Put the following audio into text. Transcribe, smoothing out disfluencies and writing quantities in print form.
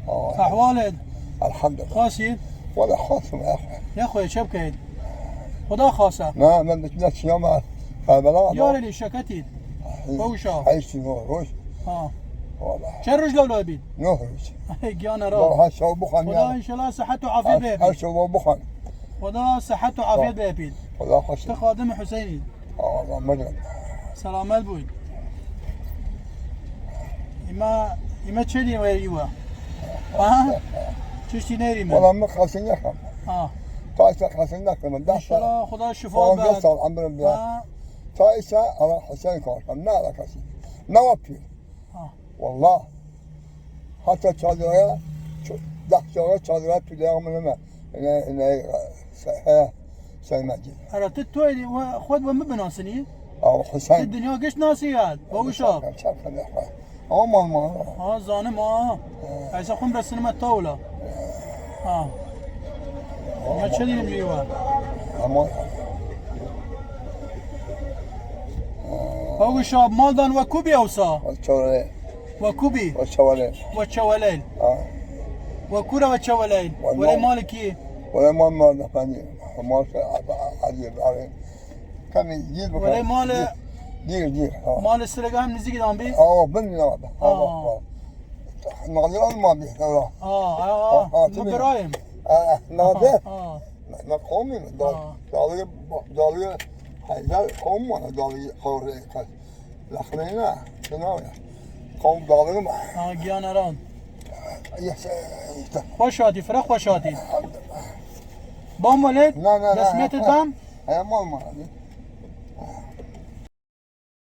احوالك؟ الحمد لله. خاصين؟ ولا خاصم يا اخي. يا اخوي شو بكيت؟ خدا خاصه. ما من نفس يوم بلا ياري اللي شكتي بوشا عايش نور ها والله چند روز لولو بید؟ نهرش گیان والله را هشو بخن خدا انشالله صحت و عافیت بهبید هشو بخن خدا صحت و عافیت بهبید والله خوش تو خادم حسینی والله مجرم سلامت بود ایما چه دیم ویریوه؟ ها؟ چشتی نیریم؟ والله ما خاصين يخم ها تايسا خاصين نخم انشالله خدا شفا والله بد بيصل عمرو بيا ها تايسا على حسين كوشم لا كاسي نوفي والله حتى çadıraya dahşaya çadıraya tüleğim önüme ne sevmedi. هرتت توي خود وما بناسني او حسين الدنيا قش ناسيات بوشاب شاف يا اخوي او ما ها زانم ها عايز اخون بالسينما الطاولة ها ما تشدين مجيوها اما بوشاب مالدان وكوبي اوسا والشوالي وكوبي والشوالي وتشوليل وكورة وتشوليل ولا مالكي ولا ما نفاني ما عجيب عليه كان يجيب ولا مال دير مال السرقة هم نزيق دام بي بني نوضح نغير ما بيه برايم نادر نقومي دالي هيدا قوم وانا دالي قوري لخلينا شنو قوم دالي ما جيانا ران يس خوشاتي فرح خوشاتي بام ولد لا رسمية الدم هي ما